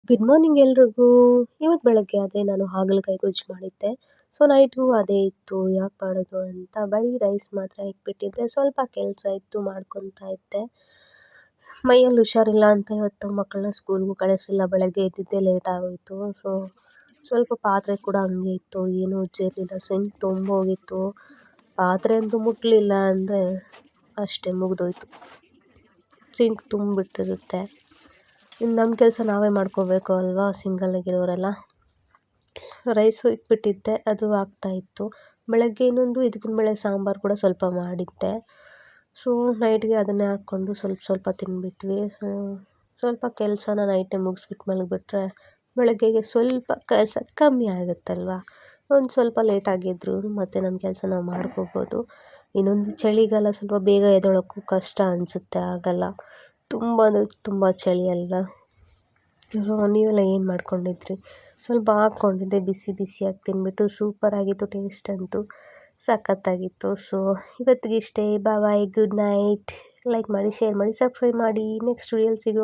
Good morning ಎಲ್ರಿಗೂ. ಇವತ್ತು ಬೆಳಗ್ಗೆ ಆದರೆ ನಾನು ಹಾಗಲಕಾಯಿ ಗೊಜ್ಜು ಮಾಡಿದ್ದೆ. ಸೊ ನೈಟ್‌ಗೂ ಅದೇ ಇತ್ತು. ಯಾಕೆ ಮಾಡೋದು ಅಂತ ಬರೀ ರೈಸ್ ಮಾತ್ರ ಇಟ್ಬಿಟ್ಟಿದ್ದೆ. ಸ್ವಲ್ಪ ಕೆಲಸ ಇತ್ತು ಮಾಡ್ಕೊತಾ ಇದ್ದೆ. ಮೈಯಲ್ಲಿ ಹುಷಾರಿಲ್ಲ ಅಂತ ಇವತ್ತು ಮಕ್ಕಳನ್ನ ಸ್ಕೂಲ್ಗೂ ಕಳಿಸಿಲ್ಲ. ಬೆಳಗ್ಗೆ ಎದ್ದಿದ್ದೇ ಲೇಟ್ ಆಗೋಯಿತು. ಸೊ ಸ್ವಲ್ಪ ಪಾತ್ರೆ ಕೂಡ ಹಂಗೆ ಇತ್ತು. ಏನೂ ಉಜ್ಜಿರಲಿಲ್ಲ. ಸಿಂಕ್ ತುಂಬೋಗಿತ್ತು. ಪಾತ್ರೆ ಅಂತೂ ಮುಟ್ಟಲಿಲ್ಲ ಅಂದರೆ ಅಷ್ಟೇ ಮುಗಿದೋಯ್ತು. ಸಿಂಕ್ ತುಂಬಿಬಿಟ್ಟಿರುತ್ತೆ. ಇನ್ನು ನಮ್ಮ ಕೆಲಸ ನಾವೇ ಮಾಡ್ಕೋಬೇಕು ಅಲ್ವಾ, ಸಿಂಗಲ್ಲಾಗಿರೋರೆಲ್ಲ. ರೈಸು ಇಟ್ಬಿಟ್ಟಿದ್ದೆ, ಅದು ಆಗ್ತಾಯಿತ್ತು. ಬೆಳಗ್ಗೆ ಇನ್ನೊಂದು ಇದಕ್ಕಿನ ಬೇಳೆ ಸಾಂಬಾರು ಕೂಡ ಸ್ವಲ್ಪ ಮಾಡಿದ್ದೆ. ಸೊ ನೈಟ್ಗೆ ಅದನ್ನೇ ಹಾಕ್ಕೊಂಡು ಸ್ವಲ್ಪ ತಿಂದ್ಬಿಟ್ವಿ. ಸ್ವಲ್ಪ ಕೆಲಸನ ನೈಟೇ ಮುಗಿಸ್ಬಿಟ್ಟು ಮಲಗಿಬಿಟ್ರೆ ಬೆಳಗ್ಗೆಗೆ ಸ್ವಲ್ಪ ಕೆಲಸ ಕಮ್ಮಿ ಆಗುತ್ತಲ್ವ. ಒಂದು ಸ್ವಲ್ಪ ಲೇಟಾಗಿದ್ರೂ ಮತ್ತು ನಮ್ಮ ಕೆಲಸ ನಾವು ಮಾಡ್ಕೋಬೋದು. ಇನ್ನೊಂದು ಚಳಿಗಾಲ ಸ್ವಲ್ಪ ಬೇಗ ಎದ್ದೇಳೋಕ್ಕೂ ಕಷ್ಟ ಅನಿಸುತ್ತೆ, ಆಗಲ್ಲ. ತುಂಬ ಅಂದರೆ ತುಂಬ ಚಳಿ ಅಲ್ವಾ. ಸೊ ನೀವೆಲ್ಲ ಏನು ಮಾಡ್ಕೊಂಡಿದ್ರಿ? ಸ್ವಲ್ಪ ಹಾಕ್ಕೊಂಡಿದ್ದೆ, ಬಿಸಿ ಬಿಸಿಯಾಗಿ ತಿಂದ್ಬಿಟ್ಟು ಸೂಪರಾಗಿತ್ತು. ಟೇಸ್ಟ್ ಅಂತೂ ಸಖತ್ತಾಗಿತ್ತು. ಸೊ ಇವತ್ತಿಗಿಷ್ಟೇ. ಬಾಯ್, ಗುಡ್ ನೈಟ್. ಲೈಕ್ ಮಾಡಿ, ಶೇರ್ ಮಾಡಿ, ಸಬ್ಸ್ಕ್ರೈಬ್ ಮಾಡಿ. ನೆಕ್ಸ್ಟ್ ವಿಡಿಯೋಲಿ ಸಿಗುವ.